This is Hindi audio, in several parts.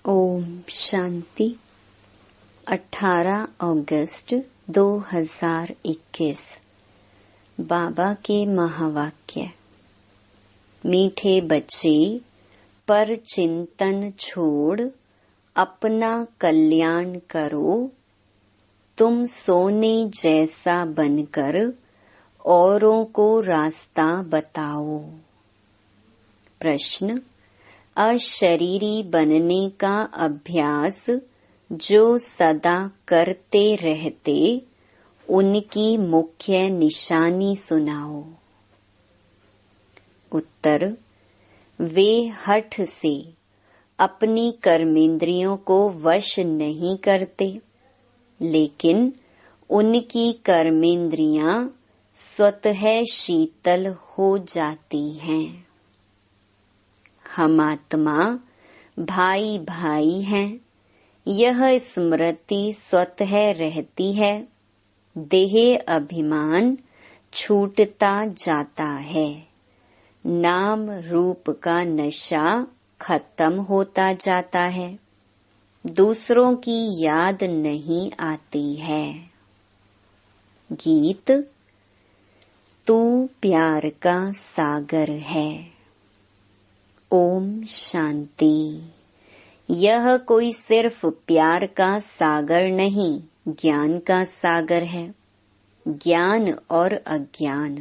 ओम शांति। 18 अगस्त 2021। बाबा के महावाक्य। मीठे बच्चे, पर चिंतन छोड़ अपना कल्याण करो। तुम सोने जैसा बनकर औरों को रास्ता बताओ। प्रश्न। अशरीरी बनने का अभ्यास जो सदा करते रहते, उनकी मुख्य निशानी सुनाओ। उत्तर। वे हठ से अपनी कर्मेंद्रियों को वश नहीं करते, लेकिन उनकी कर्मेंद्रियां स्वतः शीतल हो जाती हैं। हम आत्मा भाई भाई हैं, यह स्मृति स्वतः रहती है। देह अभिमान छूटता जाता है, नाम रूप का नशा खत्म होता जाता है, दूसरों की याद नहीं आती है। गीत। तू प्यार का सागर है। ओम शांति। यह कोई सिर्फ प्यार का सागर नहीं, ज्ञान का सागर है। ज्ञान और अज्ञान।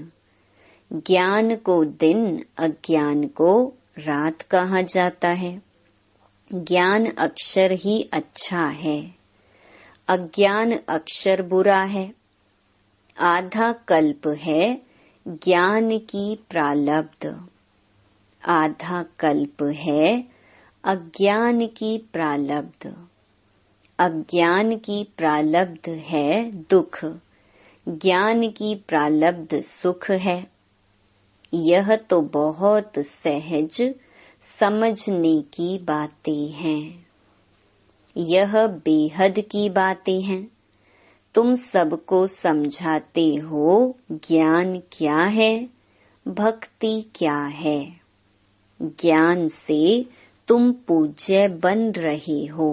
ज्ञान को दिन, अज्ञान को रात कहा जाता है। ज्ञान अक्षर ही अच्छा है, अज्ञान अक्षर बुरा है। आधा कल्प है ज्ञान की प्रालब्ध, आधा कल्प है अज्ञान की प्रालब्ध। अज्ञान की प्रालब्ध है दुख, ज्ञान की प्रालब्ध सुख है। यह तो बहुत सहज समझने की बातें हैं, यह बेहद की बातें हैं। तुम सबको समझाते हो ज्ञान क्या है, भक्ति क्या है। ज्ञान से तुम पूज्य बन रहे हो।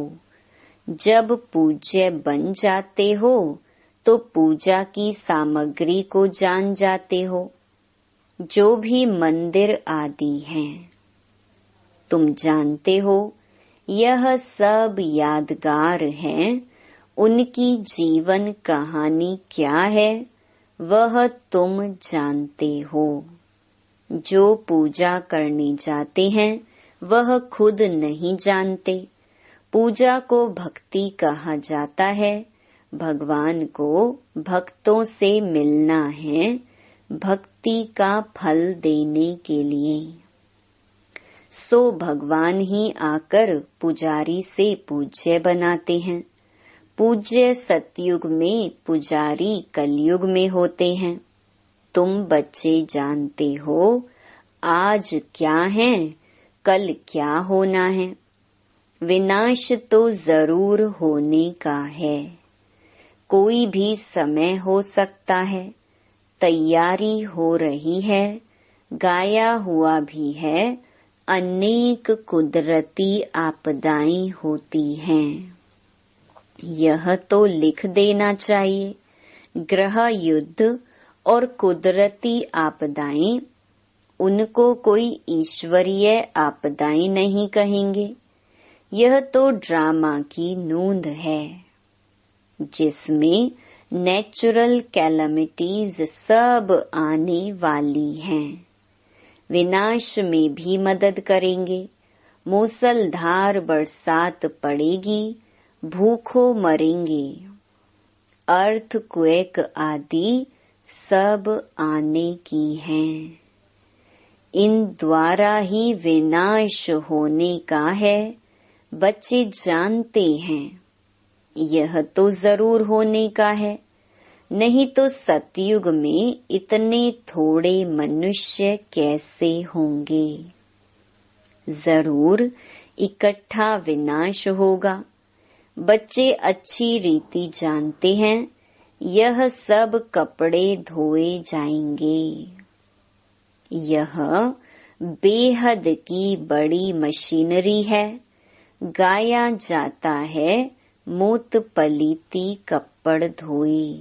जब पूज्य बन जाते हो तो पूजा की सामग्री को जान जाते हो, जो भी मंदिर आदि हैं। तुम जानते हो यह सब यादगार हैं, उनकी जीवन कहानी क्या है वह तुम जानते हो। जो पूजा करने जाते हैं वह खुद नहीं जानते। पूजा को भक्ति कहा जाता है। भगवान को भक्तों से मिलना है, भक्ति का फल देने के लिए। सो भगवान ही आकर पुजारी से पूज्य बनाते हैं। पूज्य सतयुग में, पुजारी कलयुग में होते हैं। तुम बच्चे जानते हो आज क्या है, कल क्या होना है। विनाश तो जरूर होने का है, कोई भी समय हो सकता है। तैयारी हो रही है, गाया हुआ भी है। अनेक कुदरती आपदाएं होती हैं, यह तो लिख देना चाहिए। ग्रह युद्ध और कुदरती आपदाएं, उनको कोई ईश्वरीय आपदाएं नहीं कहेंगे। यह तो ड्रामा की नूंद है, जिसमें नेचुरल कैलामिटीज सब आने वाली हैं। विनाश में भी मदद करेंगे। मूसलधार बरसात पड़ेगी, भूखों मरेंगे। अर्थक्वेक आदि सब आने की हैं। इन द्वारा ही विनाश होने का है, बच्चे जानते हैं। यह तो जरूर होने का है, नहीं तो सतयुग में इतने थोड़े मनुष्य कैसे होंगे। जरूर इकट्ठा विनाश होगा। बच्चे अच्छी रीति जानते हैं, यह सब कपड़े धोए जाएंगे। यह बेहद की बड़ी मशीनरी है। गाया जाता है मूत पलीती कपड़ धोए।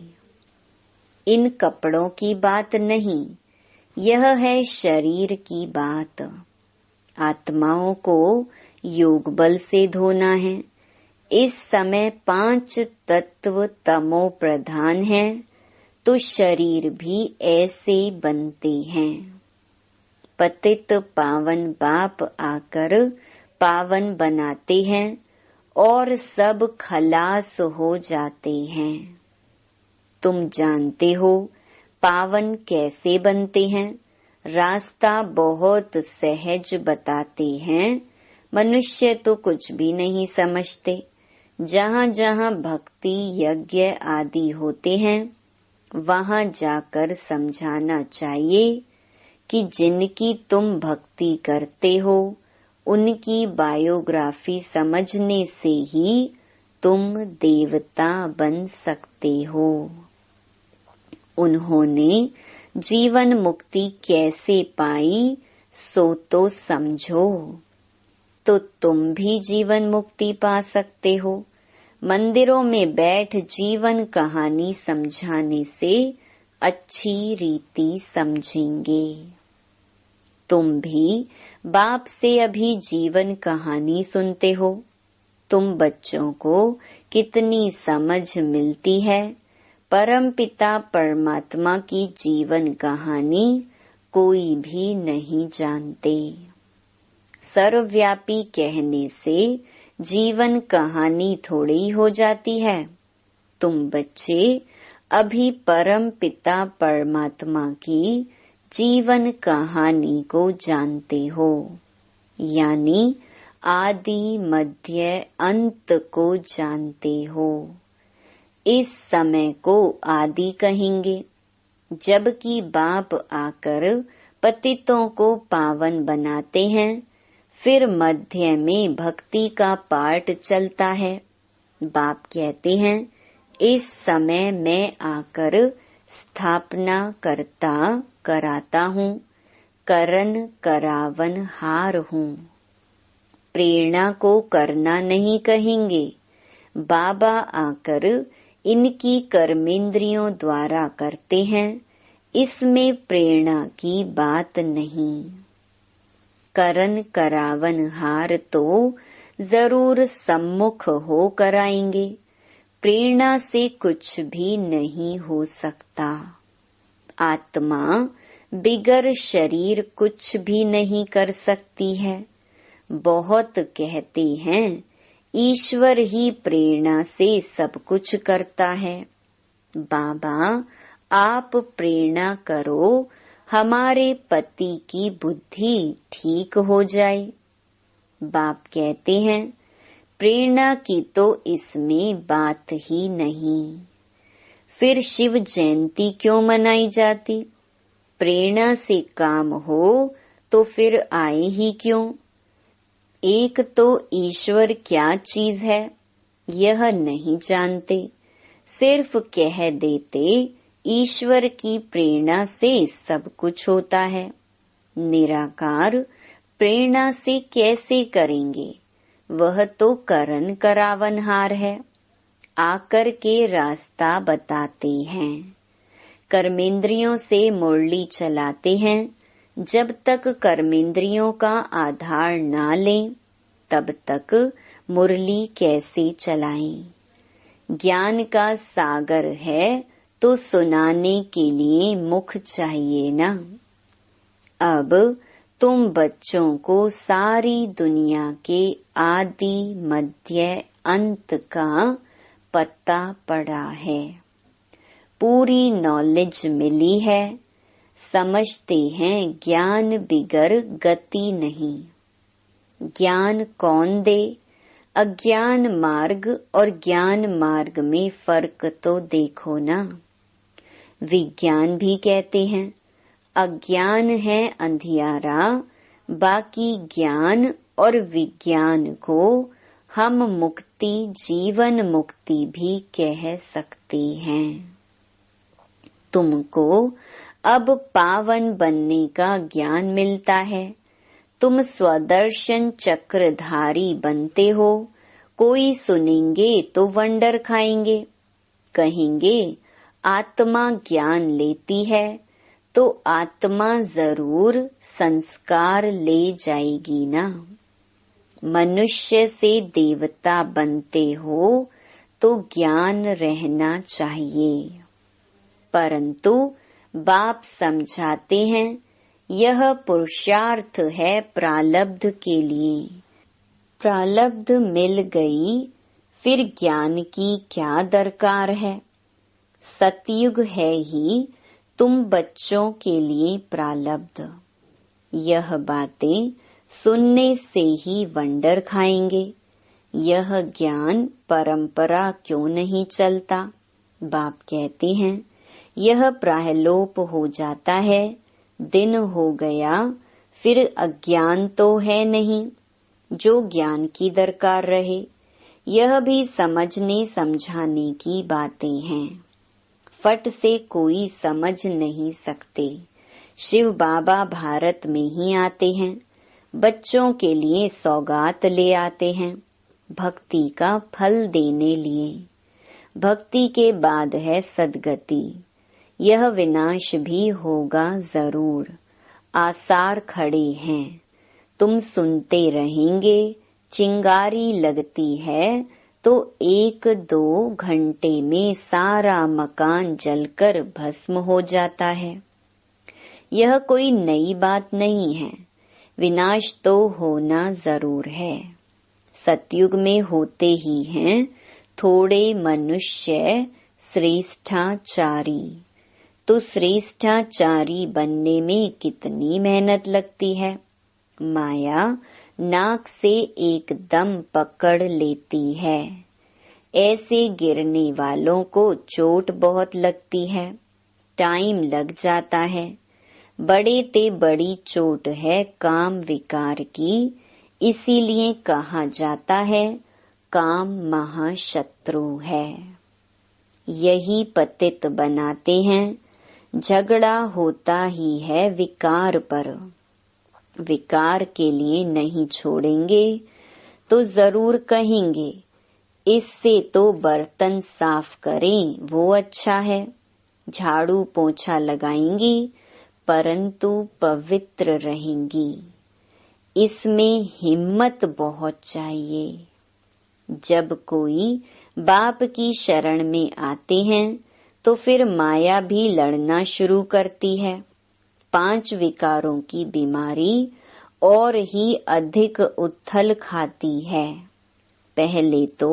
इन कपड़ों की बात नहीं, यह है शरीर की बात। आत्माओं को योग बल से धोना है। इस समय 5 तत्व तमो प्रधान हैं, तो शरीर भी ऐसे बनते हैं। पतित पावन बाप आकर पावन बनाते हैं और सब खलास हो जाते हैं। तुम जानते हो पावन कैसे बनते हैं। रास्ता बहुत सहज बताते हैं। मनुष्य तो कुछ भी नहीं समझते। जहाँ जहाँ भक्ति यज्ञ आदि होते हैं, वहाँ जाकर समझाना चाहिए कि जिनकी तुम भक्ति करते हो, उनकी बायोग्राफी समझने से ही तुम देवता बन सकते हो। उन्होंने जीवन मुक्ति कैसे पाई, सो तो समझो, तो तुम भी जीवन मुक्ति पा सकते हो। मंदिरों में बैठ जीवन कहानी समझाने से अच्छी रीति समझेंगे। तुम भी बाप से अभी जीवन कहानी सुनते हो। तुम बच्चों को कितनी समझ मिलती है। परमपिता परमात्मा की जीवन कहानी कोई भी नहीं जानते। सर्वव्यापी कहने से जीवन कहानी थोड़ी हो जाती है। तुम बच्चे अभी परमपिता परमात्मा की जीवन कहानी को जानते हो, यानी आदि मध्य अंत को जानते हो। इस समय को आदि कहेंगे, जबकि बाप आकर पतितों को पावन बनाते हैं। फिर मध्य में भक्ति का पाठ चलता है। बाप कहते हैं, इस समय मैं आकर स्थापना करता कराता हूँ, करन करावन हार हूँ। प्रेरणा को करना नहीं कहेंगे। बाबा आकर इनकी कर्मेंद्रियों द्वारा करते हैं। इसमें प्रेरणा की बात नहीं। करन करावन हार तो जरूर सम्मुख हो कराएंगे। प्रेरणा से कुछ भी नहीं हो सकता। आत्मा बिगर शरीर कुछ भी नहीं कर सकती है। बहुत कहते हैं ईश्वर ही प्रेरणा से सब कुछ करता है। बाबा आप प्रेरणा करो, हमारे पति की बुद्धि ठीक हो जाए। बाप कहते हैं, प्रेरणा की तो इसमें बात ही नहीं। फिर शिव जयंती क्यों मनाई जाती? प्रेरणा से काम हो तो फिर आए ही क्यों? एक तो ईश्वर क्या चीज है यह नहीं जानते। सिर्फ कह देते ईश्वर की प्रेरणा से सब कुछ होता है। निराकार प्रेरणा से कैसे करेंगे? वह तो करन करावनहार है। आकर के रास्ता बताते हैं। कर्मेंद्रियों से मुरली चलाते हैं। जब तक कर्मेंद्रियों का आधार ना लें, तब तक मुरली कैसे चलाएं? ज्ञान का सागर है तो सुनाने के लिए मुख चाहिए ना। अब तुम बच्चों को सारी दुनिया के आदि मध्य अंत का पता पड़ा है। पूरी नॉलेज मिली है। समझते हैं ज्ञान बिगर गति नहीं। ज्ञान कौन दे? अज्ञान मार्ग और ज्ञान मार्ग में फर्क तो देखो ना। विज्ञान भी कहते हैं अज्ञान है अंधियारा, बाकी ज्ञान और विज्ञान को हम मुक्ति जीवन मुक्ति भी कह सकते हैं। तुमको अब पावन बनने का ज्ञान मिलता है। तुम स्वदर्शन चक्रधारी बनते हो। कोई सुनेंगे तो वंडर खाएंगे, कहेंगे आत्मा ज्ञान लेती है तो आत्मा जरूर संस्कार ले जाएगी ना। मनुष्य से देवता बनते हो तो ज्ञान रहना चाहिए, परंतु बाप समझाते हैं यह पुरुषार्थ है प्रालब्ध के लिए। प्रालब्ध मिल गई फिर ज्ञान की क्या दरकार है। सतयुग है ही तुम बच्चों के लिए प्रालब्ध। यह बातें सुनने से ही वंडर खाएंगे। यह ज्ञान परंपरा क्यों नहीं चलता। बाप कहते हैं यह प्रायलोप हो जाता है। दिन हो गया फिर अज्ञान तो है नहीं जो ज्ञान की दरकार रहे। यह भी समझने समझाने की बातें हैं, फट से कोई समझ नहीं सकते। शिव बाबा भारत में ही आते हैं, बच्चों के लिए सौगात ले आते हैं, भक्ति का फल देने लिए। भक्ति के बाद है सद्गति। यह विनाश भी होगा जरूर, आसार खड़े हैं। तुम सुनते रहेंगे, चिंगारी लगती है तो 1-2 घंटे में सारा मकान जलकर भस्म हो जाता है। यह कोई नई बात नहीं है। विनाश तो होना जरूर है। सतयुग में होते ही हैं थोड़े मनुष्य श्रेष्ठाचारी। तो श्रेष्ठाचारी बनने में कितनी मेहनत लगती है। माया नाक से एकदम पकड़ लेती है। ऐसे गिरने वालों को चोट बहुत लगती है, टाइम लग जाता है। बड़े ते बड़ी चोट है काम विकार की, इसीलिए कहा जाता है काम महाशत्रु है। यही पतित बनाते हैं। झगड़ा होता ही है विकार पर। विकार के लिए नहीं छोड़ेंगे तो जरूर कहेंगे इससे तो बर्तन साफ करें वो अच्छा है। झाड़ू पोछा लगाएंगी परंतु पवित्र रहेंगी। इसमें हिम्मत बहुत चाहिए। जब कोई बाप की शरण में आते हैं तो फिर माया भी लड़ना शुरू करती है। 5 विकारों की बीमारी और ही अधिक उथल खाती है। पहले तो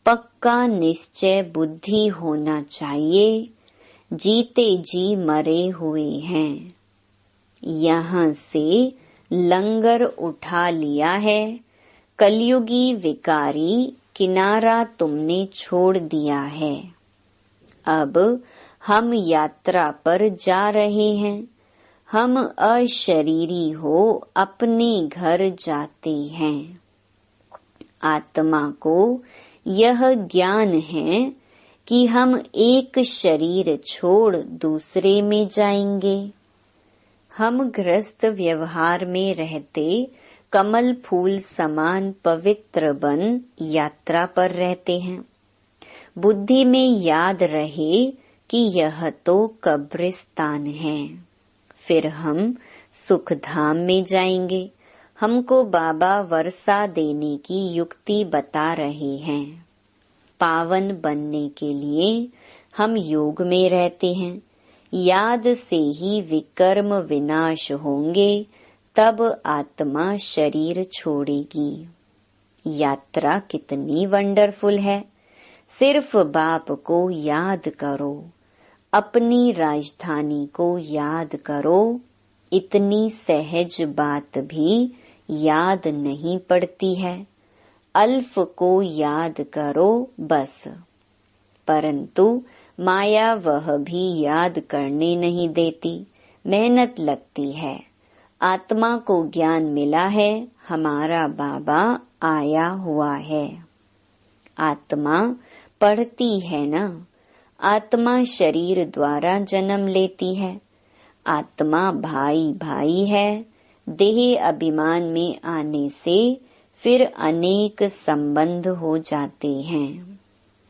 पक्का निश्चय बुद्धि होना चाहिए। जीते जी मरे हुए हैं। यहाँ से लंगर उठा लिया है। कलयुगी विकारी किनारा तुमने छोड़ दिया है। अब हम यात्रा पर जा रहे हैं। हम अशरीरी हो अपने घर जाते हैं। आत्मा को यह ज्ञान है कि हम एक शरीर छोड़ दूसरे में जाएंगे। हम गृहस्थ व्यवहार में रहते कमल फूल समान पवित्र बन यात्रा पर रहते हैं। बुद्धि में याद रहे कि यह तो कब्रिस्तान है। फिर हम सुख धाम में जाएंगे। हमको बाबा वर्षा देने की युक्ति बता रहे हैं। पावन बनने के लिए हम योग में रहते हैं। याद से ही विकर्म विनाश होंगे, तब आत्मा शरीर छोड़ेगी। यात्रा कितनी वंडरफुल है। सिर्फ बाप को याद करो, अपनी राजधानी को याद करो। इतनी सहज बात भी याद नहीं पड़ती है। अल्फ को याद करो बस। परंतु माया वह भी याद करने नहीं देती, मेहनत लगती है। आत्मा को ज्ञान मिला है, हमारा बाबा आया हुआ है। आत्मा पढ़ती है ना। आत्मा शरीर द्वारा जन्म लेती है। आत्मा भाई भाई है, देह अभिमान में आने से फिर अनेक संबंध हो जाते हैं।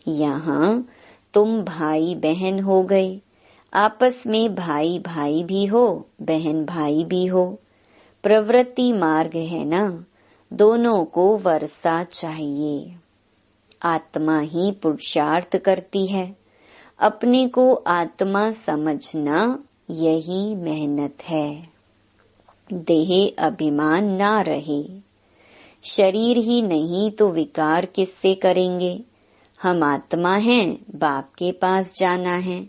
यहाँ तुम भाई बहन हो गए, आपस में भाई भाई भी हो, बहन भाई भी हो। प्रवृत्ति मार्ग है ना, दोनों को वर्षा चाहिए। आत्मा ही पुरुषार्थ करती है। अपने को आत्मा समझना यही मेहनत है। देह अभिमान ना रहे। शरीर ही नहीं तो विकार किससे करेंगे। हम आत्मा हैं, बाप के पास जाना है।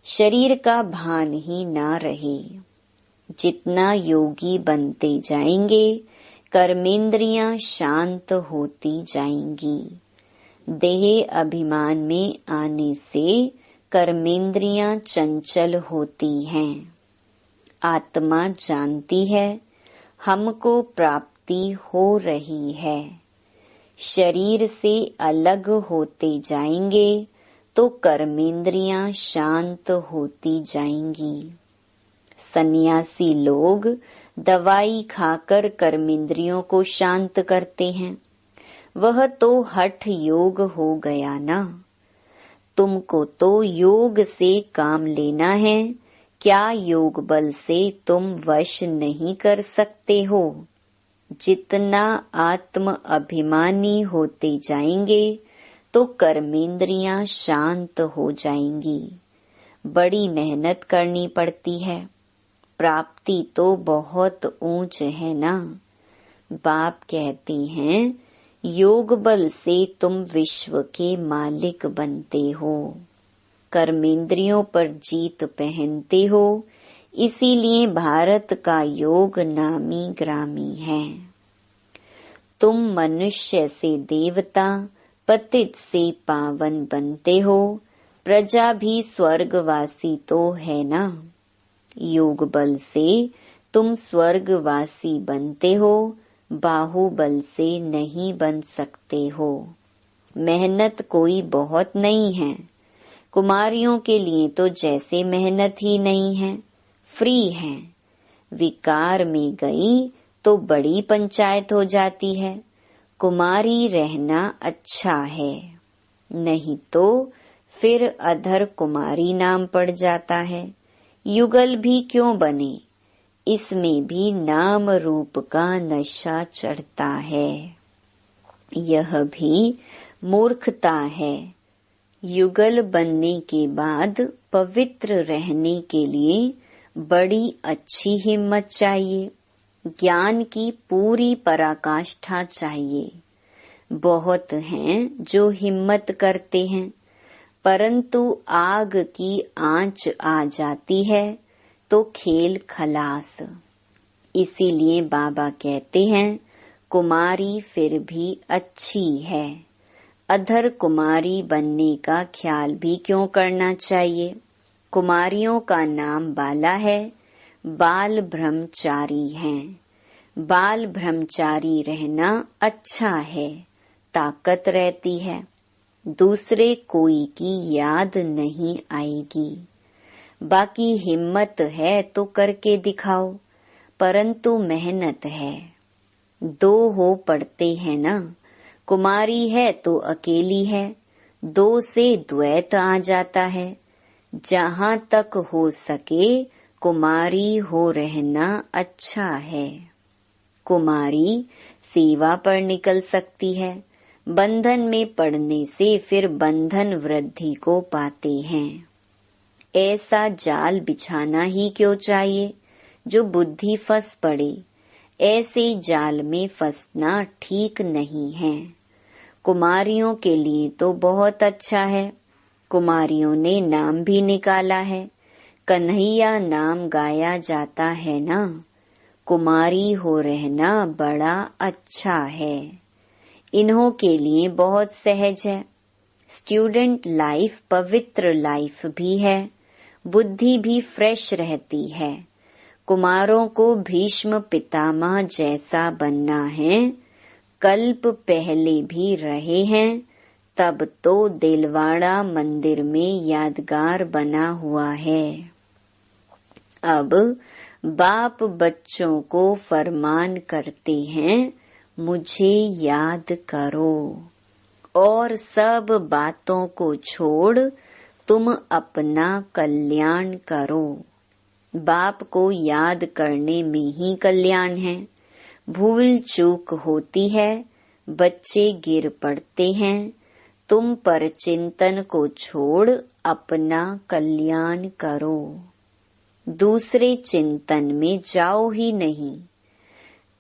शरीर का भान ही ना रहे। जितना योगी बनते जाएंगे, कर्मेंद्रियां शांत होती जाएंगी। देह अभिमान में आने से कर्मेंद्रियां चंचल होती हैं। आत्मा जानती है हमको प्राप्ति हो रही है। शरीर से अलग होते जाएंगे तो कर्मेंद्रियां शांत होती जाएंगी। सन्यासी लोग दवाई खाकर कर्मेंद्रियों को शांत करते हैं। वह तो हठ योग हो गया ना। तुमको तो योग से काम लेना है। क्या योग बल से तुम वश नहीं कर सकते हो। जितना आत्म अभिमानी होते जाएंगे तो कर्मेंद्रियां शांत हो जाएंगी। बड़ी मेहनत करनी पड़ती है। प्राप्ति तो बहुत ऊंच है ना। बाप कहते हैं योग बल से तुम विश्व के मालिक बनते हो। कर्मेंद्रियों पर जीत पहनते हो। इसीलिए भारत का योग नामी ग्रामी है। तुम मनुष्य से देवता, पतित से पावन बनते हो। प्रजा भी स्वर्गवासी तो है ना। योग बल से तुम स्वर्गवासी बनते हो, बाहुबल से नहीं बन सकते हो। मेहनत कोई बहुत नहीं है। कुमारियों के लिए तो जैसे मेहनत ही नहीं है, फ्री है। विकार में गई तो बड़ी पंचायत हो जाती है। कुमारी रहना अच्छा है, नहीं तो फिर अधर कुमारी नाम पड़ जाता है। युगल भी क्यों बने, इसमें भी नाम रूप का नशा चढ़ता है। यह भी मूर्खता है। युगल बनने के बाद पवित्र रहने के लिए बड़ी अच्छी हिम्मत चाहिए। ज्ञान की पूरी पराकाष्ठा चाहिए। बहुत हैं जो हिम्मत करते हैं, परंतु आग की आंच आ जाती है तो खेल खलास। इसीलिए बाबा कहते हैं कुमारी फिर भी अच्छी है। अधर कुमारी बनने का ख्याल भी क्यों करना चाहिए। कुमारियों का नाम बाला है। बाल ब्रह्मचारी हैं। बाल ब्रह्मचारी रहना अच्छा है, ताकत रहती है। दूसरे कोई की याद नहीं आएगी। बाकी हिम्मत है तो करके दिखाओ, परंतु मेहनत है। दो हो पड़ते हैं ना। कुमारी है तो अकेली है, दो से द्वैत आ जाता है। जहाँ तक हो सके कुमारी हो रहना अच्छा है। कुमारी सेवा पर निकल सकती है। बंधन में पड़ने से फिर बंधन वृद्धि को पाते हैं। ऐसा जाल बिछाना ही क्यों चाहिए जो बुद्धि फंस पड़े। ऐसे जाल में फंसना ठीक नहीं है। कुमारियों के लिए तो बहुत अच्छा है। कुमारियों ने नाम भी निकाला है। कन्हैया नाम गाया जाता है ना। कुमारी हो रहना बड़ा अच्छा है। इन्हों के लिए बहुत सहज है। स्टूडेंट लाइफ पवित्र लाइफ भी है। बुद्धि भी फ्रेश रहती है। कुमारों को भीष्म पितामह जैसा बनना है। कल्प पहले भी रहे हैं, तब तो दिलवाड़ा मंदिर में यादगार बना हुआ है। अब बाप बच्चों को फरमान करते हैं, मुझे याद करो और सब बातों को छोड़ तुम अपना कल्याण करो। बाप को याद करने में ही कल्याण है। भूल चूक होती है, बच्चे गिर पड़ते हैं, तुम पर चिंतन को छोड़ अपना कल्याण करो। दूसरे चिंतन में जाओ ही नहीं।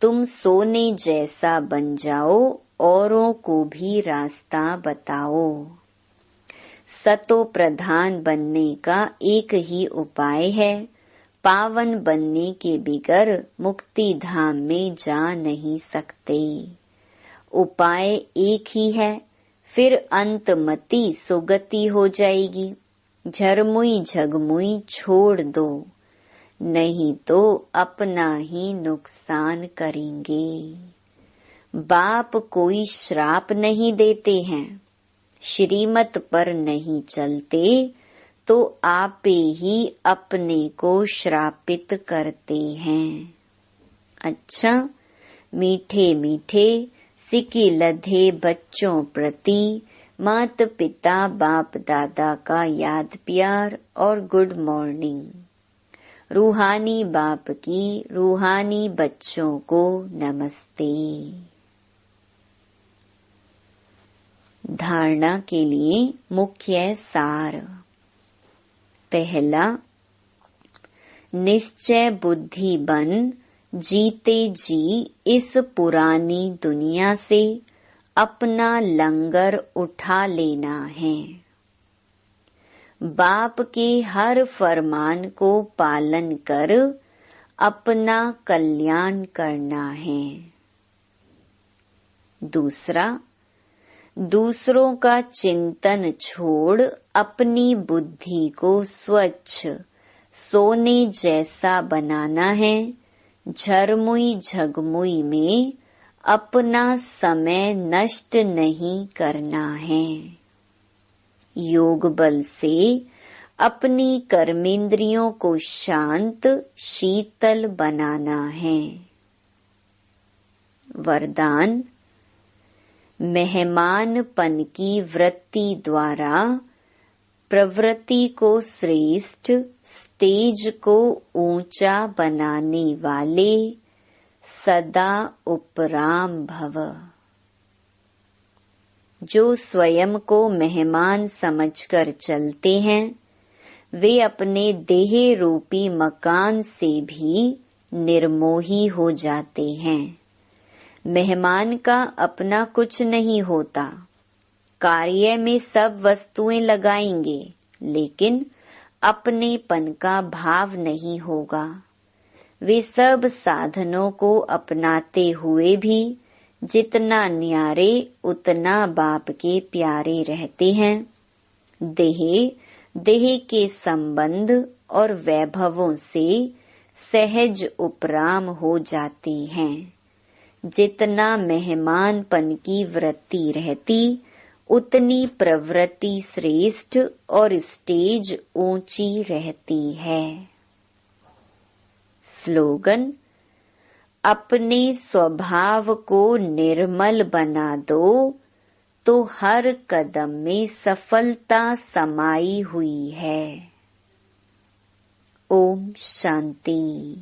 तुम सोने जैसा बन जाओ, औरों को भी रास्ता बताओ। सतो प्रधान बनने का एक ही उपाय है, पावन बनने के बिगर मुक्ति धाम में जा नहीं सकते। उपाय एक ही है, फिर अंतमति सुगति हो जाएगी। झरमुई झगमुई छोड़ दो, नहीं तो अपना ही नुकसान करेंगे। बाप कोई श्राप नहीं देते हैं, श्रीमत पर नहीं चलते तो आपे ही अपने को श्रापित करते हैं। अच्छा, मीठे मीठे सिकी लधे बच्चों प्रति माता पिता बाप दादा का याद प्यार और गुड मॉर्निंग। रूहानी बाप की रूहानी बच्चों को नमस्ते। धारणा के लिए मुख्य सार। पहला, निश्चय बुद्धि बन जीते जी इस पुरानी दुनिया से अपना लंगर उठा लेना है। बाप के हर फरमान को पालन कर अपना कल्याण करना है। दूसरा, दूसरों का चिंतन छोड़ अपनी बुद्धि को स्वच्छ सोने जैसा बनाना है। झरमुई झगमुई में अपना समय नष्ट नहीं करना है। योग बल से अपनी कर्मेंद्रियों को शांत शीतल बनाना है। वरदान, मेहमानपन की वृत्ति द्वारा प्रवृत्ति को श्रेष्ठ, स्टेज को ऊंचा बनाने वाले सदा उपराम भव। जो स्वयं को मेहमान समझकर चलते हैं, वे अपने देह रूपी मकान से भी निर्मोही हो जाते हैं। मेहमान का अपना कुछ नहीं होता। कार्य में सब वस्तुएं लगाएंगे, लेकिन अपनेपन का भाव नहीं होगा। वे सब साधनों को अपनाते हुए भी जितना न्यारे उतना बाप के प्यारे रहते हैं। देह के संबंध और वैभवों से सहज उपराम हो जाते हैं। जितना मेहमानपन की वृत्ति रहती, उतनी प्रवृत्ति श्रेष्ठ और स्टेज ऊंची रहती है। स्लोगन, अपने स्वभाव को निर्मल बना दो तो हर कदम में सफलता समाई हुई है। ओम शांति।